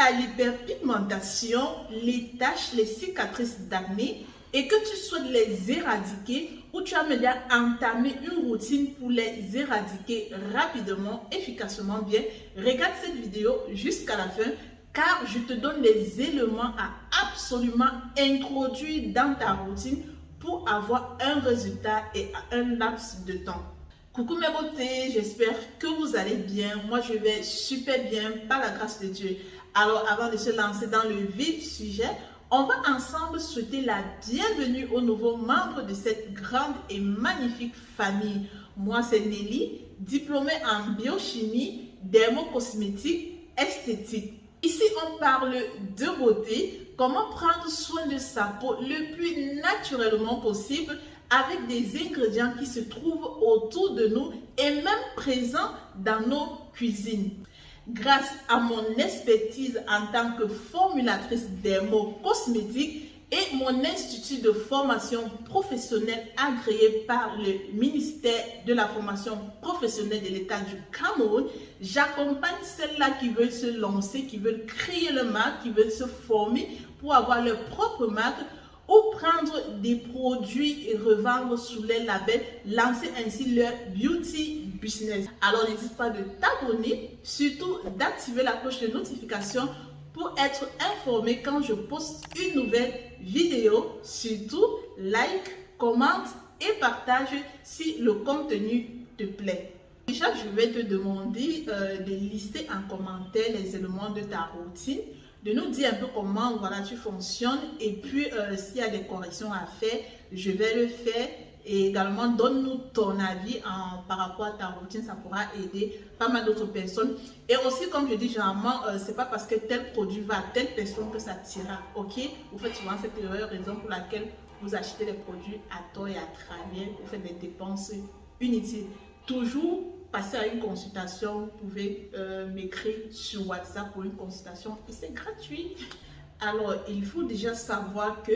as l'hyperpigmentation, les taches, les cicatrices d'acné et que tu souhaites les éradiquer ou tu as déjà entamé une routine pour les éradiquer rapidement, efficacement bien, regarde cette vidéo jusqu'à la fin car je te donne les éléments à absolument introduire dans ta routine pour avoir un résultat et un laps de temps. Coucou mes beautés, j'espère que vous allez bien. Moi, je vais super bien par la grâce de Dieu. Alors, avant de se lancer dans le vif du sujet, on va ensemble souhaiter la bienvenue aux nouveaux membres de cette grande et magnifique famille. Moi, c'est Nelly, diplômée en biochimie, dermocosmétique, esthétique. Ici, on parle de beauté, comment prendre soin de sa peau le plus naturellement possible avec des ingrédients qui se trouvent autour de nous et même présents dans nos cuisines. Grâce à mon expertise en tant que formulatrice dermo-cosmétique et mon institut de formation professionnelle agréé par le ministère de la formation professionnelle de l'État du Cameroun, j'accompagne celles-là qui veulent se lancer, qui veulent créer leur marque, qui veulent se former pour avoir leur propre marque ou prendre des produits et revendre sous les labels, lancer ainsi leur beauty business. Alors n'hésite pas de t'abonner, surtout d'activer la cloche de notification pour être informé quand je poste une nouvelle vidéo. Surtout, like, commente et partage si le contenu te plaît. Déjà, je vais te demander de lister en commentaire les éléments de ta routine, de nous dire un peu comment voilà, tu fonctionnes et puis s'il y a des corrections à faire, je vais le faire. Et également, donne-nous ton avis par rapport à ta routine, ça pourra aider pas mal d'autres personnes. Et aussi, comme je dis généralement, c'est pas parce que tel produit va à telle personne que ça t'ira, ok? Vous faites souvent cette erreur, raison pour laquelle vous achetez les produits à tort et à travers, vous faites des dépenses inutiles. Toujours passer à une consultation, vous pouvez m'écrire sur WhatsApp pour une consultation et c'est gratuit. Alors, il faut déjà savoir que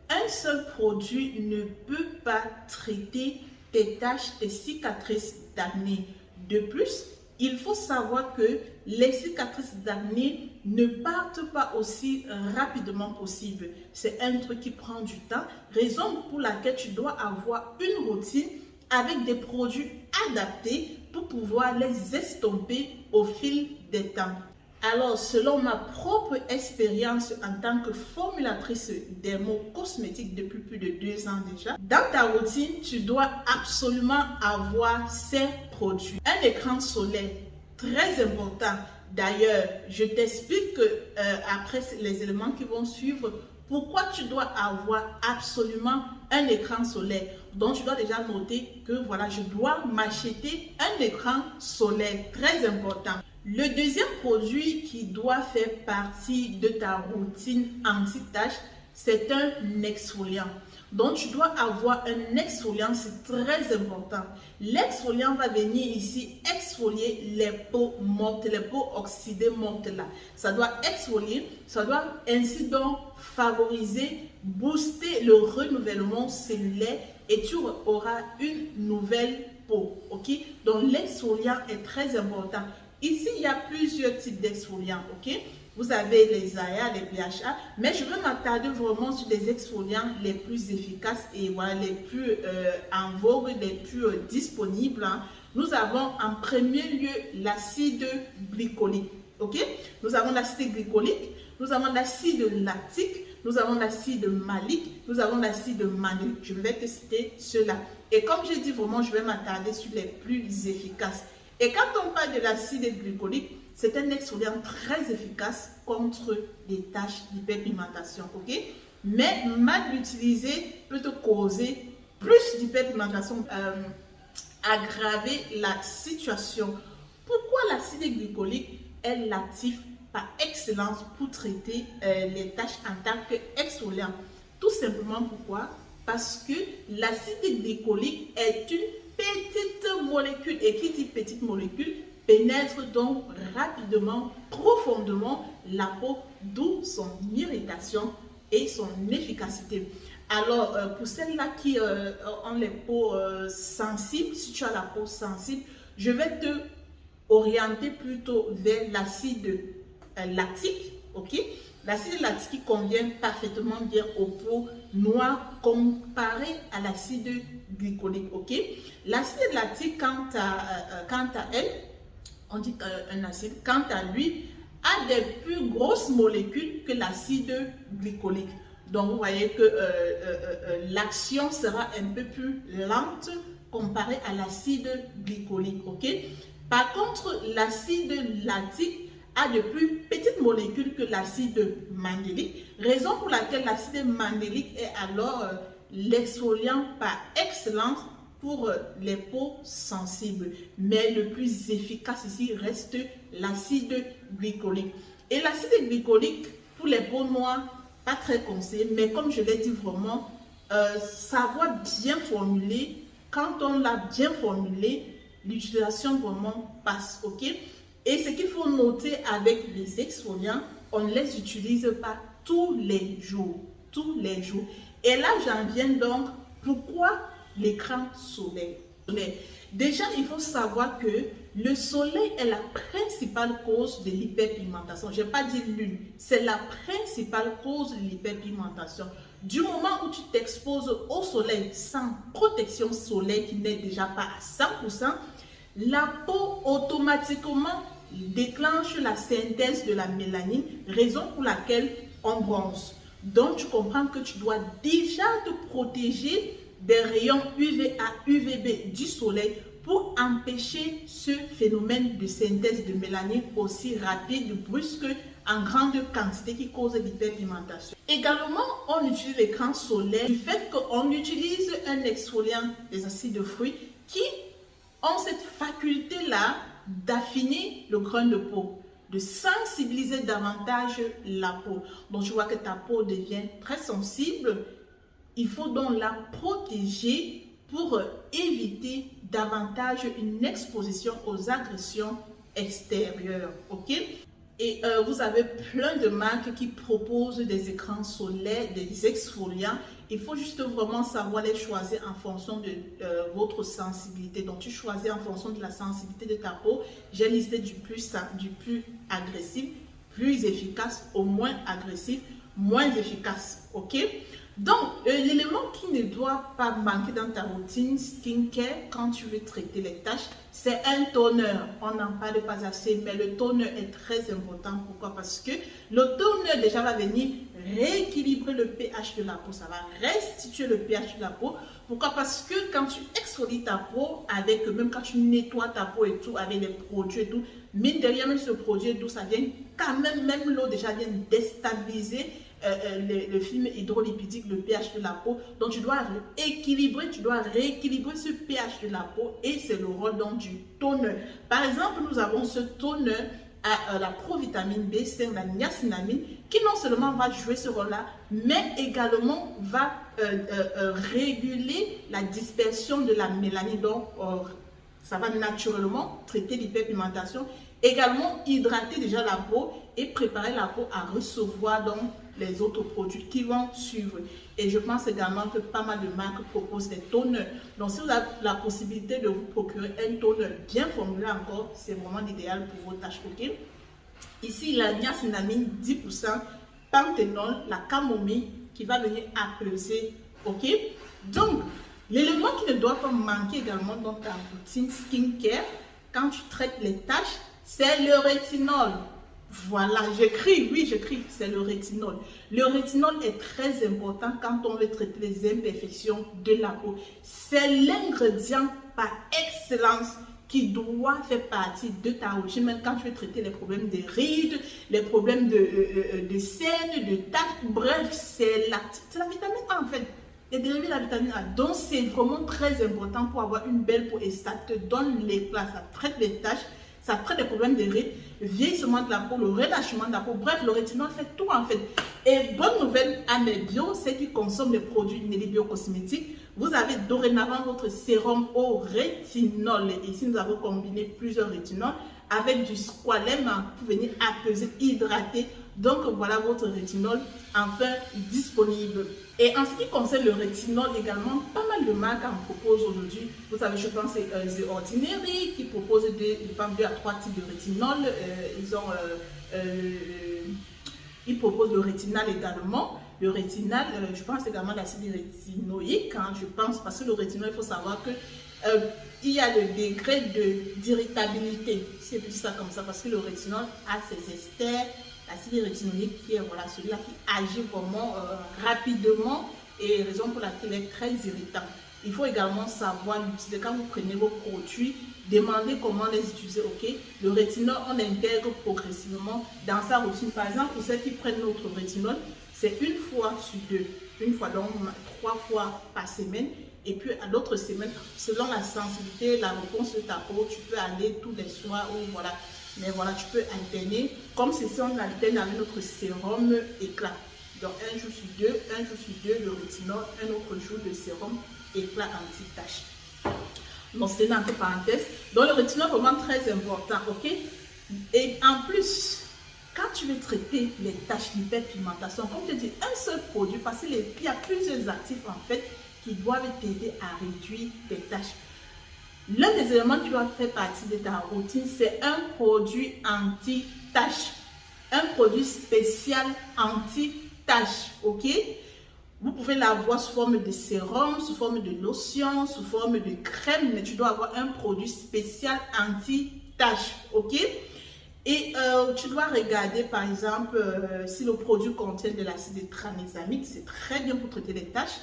un seul produit ne peut pas traiter tes taches, tes cicatrices d'acné. De plus, il faut savoir que les cicatrices d'acné ne partent pas aussi rapidement possible. C'est un truc qui prend du temps, raison pour laquelle tu dois avoir une routine avec des produits adaptés pour pouvoir les estomper au fil des temps. Alors, selon ma propre expérience en tant que formulatrice dermo-cosmétique depuis plus de 2 ans déjà, dans ta routine, tu dois absolument avoir ces produits. Un écran solaire, très important. D'ailleurs, je t'explique après les éléments qui vont suivre, pourquoi tu dois avoir absolument un écran solaire. Donc, tu dois déjà noter que voilà, je dois m'acheter un écran solaire, très important. Le deuxième produit qui doit faire partie de ta routine anti-tache, c'est un exfoliant. Donc, tu dois avoir un exfoliant, c'est très important. L'exfoliant va venir ici exfolier les peaux mortes, les peaux oxydées mortes là. Ça doit exfolier, ça doit ainsi donc favoriser, booster le renouvellement cellulaire et tu auras une nouvelle peau. Ok? Donc, l'exfoliant est très important. Ici, il y a plusieurs types d'exfoliants, ok? Vous avez les AHA, les BHA, mais je veux m'attarder vraiment sur les exfoliants les plus efficaces et voilà, les plus en vogue, les plus disponibles. Hein. Nous avons en premier lieu l'acide glycolique, ok? Nous avons l'acide glycolique, nous avons l'acide lactique, nous avons l'acide malique, nous avons l'acide malique. Je vais te citer ceux-là. Et comme j'ai dit vraiment, je vais m'attarder sur les plus efficaces. Et quand on parle de l'acide glycolique, c'est un exfoliant très efficace contre les taches d'hyperpigmentation, ok? Mais mal utilisé peut te causer plus d'hyperpigmentation, aggraver la situation. Pourquoi l'acide glycolique est l'actif par excellence pour traiter les taches en tant qu'exfoliant? Tout simplement pourquoi? Parce que l'acide glycolique est une petite molécule, et qui dit petite molécule, pénètre donc rapidement, profondément la peau, d'où son irritation et son efficacité. Alors, pour celles-là qui ont les peaux sensibles, si tu as la peau sensible, je vais te orienter plutôt vers l'acide lactique, ok? L'acide lactique convient parfaitement bien aux peaux noires comparé à l'acide glycolique, ok? L'acide lactique, quant à elle, on dit qu'un acide, quant à lui, a des plus grosses molécules que l'acide glycolique. Donc, vous voyez que l'action sera un peu plus lente comparée à l'acide glycolique, ok? Par contre, l'acide lactique a de plus petites molécules que l'acide mandélique, raison pour laquelle l'acide mandélique est alors l'exfoliant par excellence pour les peaux sensibles. Mais le plus efficace ici reste l'acide glycolique. Et l'acide glycolique, pour les peaux noires, pas très conseillé, mais comme je l'ai dit vraiment, savoir bien formuler, quand on l'a bien formulé, l'utilisation vraiment passe, ok? Et ce qu'il faut noter avec les exfoliants, on ne les utilise pas tous les jours. Tous les jours. Et là, j'en viens donc, pourquoi l'écran solaire? Déjà, il faut savoir que le soleil est la principale cause de l'hyperpigmentation. Je n'ai pas dit l'une, c'est la principale cause de l'hyperpigmentation. Du moment où tu t'exposes au soleil sans protection solaire qui n'est déjà pas à 100%, la peau automatiquement déclenche la synthèse de la mélanine, raison pour laquelle on bronze. Donc, tu comprends que tu dois déjà te protéger des rayons UVA, UVB du soleil pour empêcher ce phénomène de synthèse de mélanine aussi rapide, brusque, en grande quantité qui cause l'hyperpigmentation. Également, on utilise l'écran solaire du fait qu'on utilise un exfoliant des acides de fruits qui ont cette faculté-là d'affiner le grain de peau, de sensibiliser davantage la peau. Donc, tu vois que ta peau devient très sensible. Il faut donc la protéger pour éviter davantage une exposition aux agressions extérieures. Ok? Et vous avez plein de marques qui proposent des écrans solaires, des exfoliants. Il faut juste vraiment savoir les choisir en fonction de votre sensibilité. Donc, tu choisis en fonction de la sensibilité de ta peau. J'ai listé du plus agressif, plus efficace, au moins agressif, moins efficace. Ok? Donc, l'élément qui ne doit pas manquer dans ta routine skincare quand tu veux traiter les taches, c'est un toner. On n'en parle pas assez, mais le toner est très important. Pourquoi? Parce que le toner déjà va venir rééquilibrer le pH de la peau. Ça va restituer le pH de la peau. Pourquoi? Parce que quand tu exfolies ta peau, même quand tu nettoies ta peau et tout, avec les produits et tout, mine de rien, même ce produit et tout, ça vient quand même l'eau déjà vient déstabiliser le film hydrolipidique, le pH de la peau. Donc tu dois équilibrer, tu dois rééquilibrer ce pH de la peau et c'est le rôle donc du toner. Par exemple, nous avons ce toner à la provitamine B5, la niacinamide, qui non seulement va jouer ce rôle-là, mais également va réguler la dispersion de la mélanine. Donc, ça va naturellement traiter l'hyperpigmentation, également hydrater déjà la peau et préparer la peau à recevoir donc les autres produits qui vont suivre. Et je pense également que pas mal de marques proposent des toners. Donc, si vous avez la possibilité de vous procurer un toner bien formulé encore, c'est vraiment l'idéal pour vos tâches. Ok? Ici, la niacinamide 10%, panthénol, la camomille qui va venir apaiser. Ok? Donc, l'élément qui ne doit pas manquer également dans ta routine skincare quand tu traites les taches, c'est le rétinol. Voilà, j'écris, oui, j'écris, c'est le rétinol. Le rétinol est très important quand on veut traiter les imperfections de la peau. C'est l'ingrédient par excellence qui doit faire partie de ta routine, même quand tu veux traiter les problèmes de rides, les problèmes de cernes, de taches, bref, c'est la vitamine A en fait. Les dérivés de la vitamine A. Donc, c'est vraiment très important pour avoir une belle peau et ça te donne l'éclat, ça traite les taches, ça traite les problèmes de rides, le vieillissement de la peau, le relâchement de la peau. Bref, le rétinol fait tout en fait. Et bonne nouvelle à mes bio, ceux qui consomment les produits Nelly Bio Cosmétiques, vous avez dorénavant votre sérum au rétinol. Et ici, nous avons combiné plusieurs rétinols avec du squalène pour venir apaiser, hydrater. Donc, voilà votre rétinol enfin disponible. Et en ce qui concerne le rétinol également, pas mal de marques en proposent aujourd'hui. Vous savez, je pense c'est The Ordinary qui propose 2 à 3 types de rétinol. Ils ont il propose le rétinal également. Le rétinal, je pense également l'acide rétinoïque, hein, je pense, parce que le rétinol, il faut savoir que il y a le degré d'irritabilité, c'est plus ça comme ça, parce que le rétinol a ses esters, l'acide rétinoïque qui est voilà, celui-là qui agit vraiment rapidement et raison pour laquelle il est très irritant. Il faut également savoir l'utiliser quand vous prenez vos produits, demandez comment les utiliser, ok? Le rétinol, on l'intègre progressivement dans sa routine. Par exemple, pour ceux qui prennent notre rétinol, c'est une fois sur deux, une fois donc 3 fois par semaine. Et puis à l'autre semaine, selon la sensibilité, la réponse de ta peau, tu peux aller tous les soirs ou voilà. Mais voilà, tu peux alterner. Comme ceci, on alterne avec notre sérum éclat. Donc un jour sur deux, le rétinol, un autre jour de sérum éclat anti-tache. Donc c'est une entre parenthèse. Donc le rétinol est vraiment très important, ok? Et en plus, quand tu veux traiter les taches, l'hyperpigmentation, comme je dis, un seul produit, parce qu'il y a plusieurs actifs en fait qui doivent t'aider à réduire tes taches. L'un des éléments qui doit faire partie de ta routine, c'est un produit anti-tache. Un produit spécial anti-tache, ok? Vous pouvez l'avoir sous forme de sérum, sous forme de lotion, sous forme de crème, mais tu dois avoir un produit spécial anti-tache, ok? Et tu dois regarder par exemple si le produit contient de l'acide tranexamique, c'est très bien pour traiter les taches.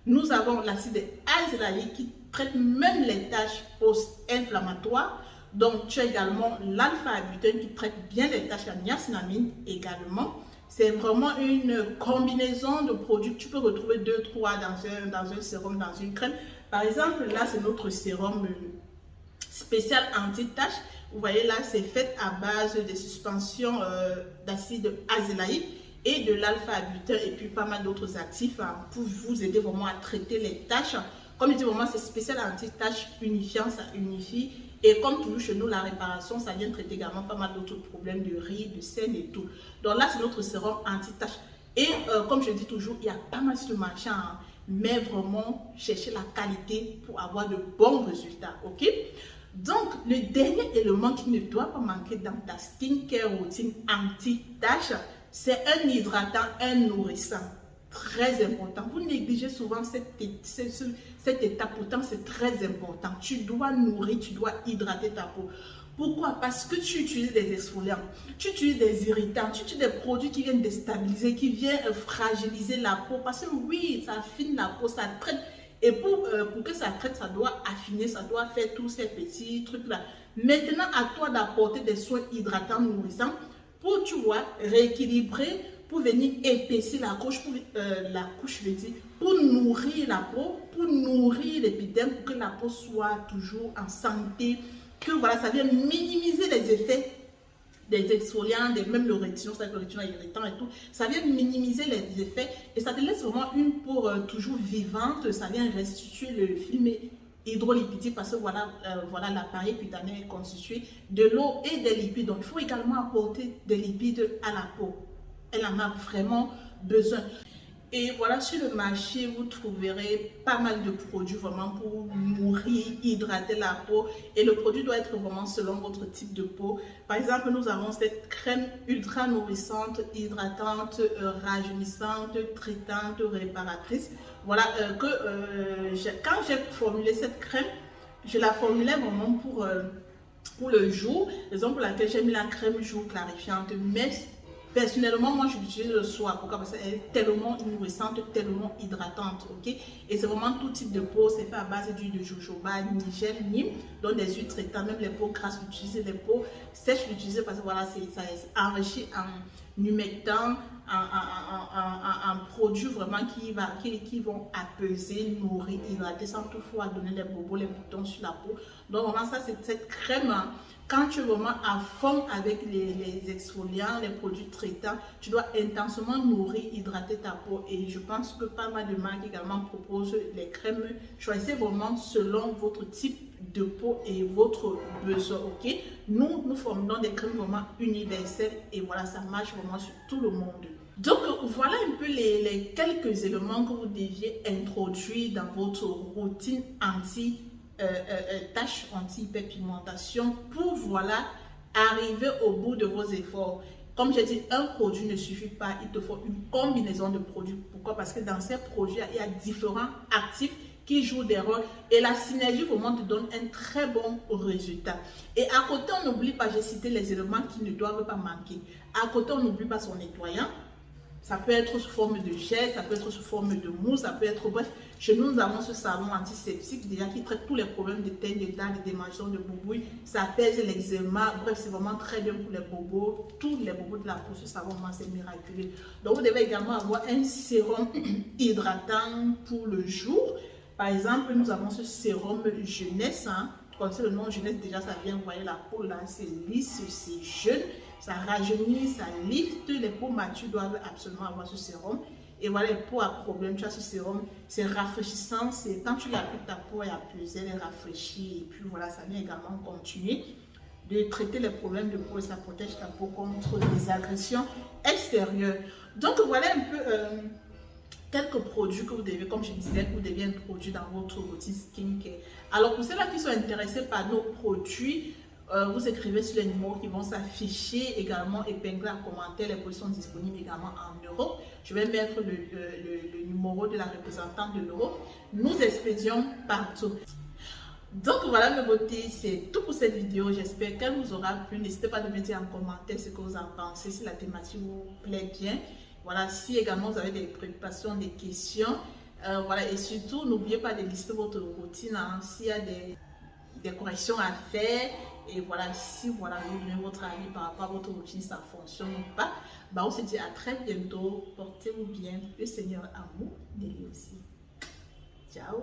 Nous avons l'acide azélaïque qui traite même les taches post-inflammatoires. Donc tu as également l'alpha-butène qui traite bien les taches, la niacinamide également. C'est vraiment une combinaison de produits que tu peux retrouver 2-3 dans un sérum, dans une crème. Par exemple, là c'est notre sérum spécial anti-tache. Vous voyez là, c'est fait à base de suspensions d'acide azélaïque et de l'alpha-butène et puis pas mal d'autres actifs hein, pour vous aider vraiment à traiter les taches. Comme je dis vraiment, c'est spécial anti-tache unifiant, ça unifie. Et comme toujours chez nous, la réparation, ça vient traiter également pas mal d'autres problèmes de rides, de scènes et tout. Donc là, c'est notre sérum anti-tache. Et comme je dis toujours, il y a pas mal sur le marché, hein, mais vraiment, cherchez la qualité pour avoir de bons résultats, ok? Donc, le dernier élément qui ne doit pas manquer dans ta skincare routine anti-tache, c'est un hydratant, un nourrissant. Très important. Vous négligez souvent cette étape, pourtant c'est très important. Tu dois nourrir, tu dois hydrater ta peau. Pourquoi? Parce que tu utilises des exfoliants, tu utilises des irritants, tu utilises des produits qui viennent déstabiliser, qui viennent fragiliser la peau. Parce que oui, ça affine la peau, ça traite. Et pour que ça traite, ça doit affiner, ça doit faire tous ces petits trucs-là. Maintenant, à toi d'apporter des soins hydratants, nourrissants, pour, tu vois, rééquilibrer, pour venir épaissir la couche, pour nourrir la peau, pour nourrir l'épiderme, pour que la peau soit toujours en santé, que voilà, ça vient minimiser les effets des exfoliants, même le rétinol, c'est le rétinol irritant et tout, ça vient minimiser les effets et ça te laisse vraiment une peau toujours vivante, ça vient restituer le film hydrolipidique parce que voilà, voilà l'appareil cutané est constitué de l'eau et des lipides. Donc il faut également apporter des lipides à la peau. Elle en a vraiment besoin. Et voilà, sur le marché, vous trouverez pas mal de produits vraiment pour nourrir, hydrater la peau. Et le produit doit être vraiment selon votre type de peau. Par exemple, nous avons cette crème ultra nourrissante, hydratante, rajeunissante, traitante, réparatrice. Voilà, quand j'ai formulé cette crème, je la formulais vraiment pour le jour. Raison pour laquelle j'ai mis la crème jour clarifiante. Mais personnellement, moi, je l'utilise le soir. Pourquoi? Parce qu'elle est tellement nourrissante, tellement hydratante, ok? Et c'est vraiment tout type de peau. C'est fait à base d'huile de jojoba, nigel, nîmes, donc des huiles traitantes. Même les peaux grasses, l'utiliser, les peaux sèches, l'utiliser parce que voilà, ça est enrichi en humectant, en produits vraiment qui vont apaiser, nourrir, hydrater sans toutefois donner les bobos, les boutons sur la peau. Donc vraiment, ça, c'est cette crème. Quand tu es vraiment à fond avec les exfoliants, les produits traitants, tu dois intensément nourrir, hydrater ta peau. Et je pense que pas mal de marques également proposent les crèmes. Choisissez vraiment selon votre type de peau et votre besoin, ok? Nous formulons des crèmes vraiment universelles et voilà, ça marche vraiment sur tout le monde. Donc voilà un peu les quelques éléments que vous deviez introduire dans votre routine anti-tache, anti-hyperpigmentation pour voilà arriver au bout de vos efforts. Comme j'ai dit, un produit ne suffit pas, il te faut une combinaison de produits. Pourquoi? Parce que dans ces produits, il y a différents actifs qui jouent des rôles et la synergie vraiment te donne un très bon résultat. Et à côté, on n'oublie pas, j'ai cité les éléments qui ne doivent pas manquer. À côté, on n'oublie pas son nettoyant. Ça peut être sous forme de gel, ça peut être sous forme de mousse, ça peut être, bref, chez nous, nous avons ce savon antiseptique déjà qui traite tous les problèmes de teigne, de dents, de démangeaisons, de boubouilles. Ça apaise l'eczéma, bref, c'est vraiment très bien pour les bobos, tous les bobos de la peau, ce savon, c'est miraculeux. Donc, vous devez également avoir un sérum hydratant pour le jour. Par exemple, nous avons ce sérum jeunesse, Quand c'est le nom jeunesse, déjà, ça vient, vous voyez, la peau là, c'est lisse, c'est jeune, ça rajeunit, ça lift. Les peaux matures doivent absolument avoir ce sérum. Et voilà, les peaux à problème, tu as ce sérum, c'est rafraîchissant, c'est quand tu l'appliques, ta peau est apaisée, elle est rafraîchie, et puis voilà, ça vient également continuer de traiter les problèmes de peau et ça protège ta peau contre les agressions extérieures. Donc voilà un peu quelques produits que vous devez, comme je disais, que vous devez introduire dans votre routine skincare. Alors pour ceux-là qui sont intéressés par nos produits, vous écrivez sur les numéros qui vont s'afficher, également épinglés en commentaire. Les produits sont disponibles également en Europe. Je vais mettre le numéro de la représentante de l'Europe. Nous expédions partout. Donc voilà mes beautés, c'est tout pour cette vidéo. J'espère qu'elle vous aura plu. N'hésitez pas à me dire en commentaire ce que vous en pensez, si la thématique vous plaît bien. Voilà, si également vous avez des préoccupations, des questions. Voilà, et surtout, n'oubliez pas de lister votre routine, s'il y a des corrections à faire. Et voilà, si voilà, vous donnez votre avis par rapport à votre routine, ça fonctionne ou pas. Bah, on se dit à très bientôt. Portez-vous bien. Le Seigneur amour de lui aussi. Ciao.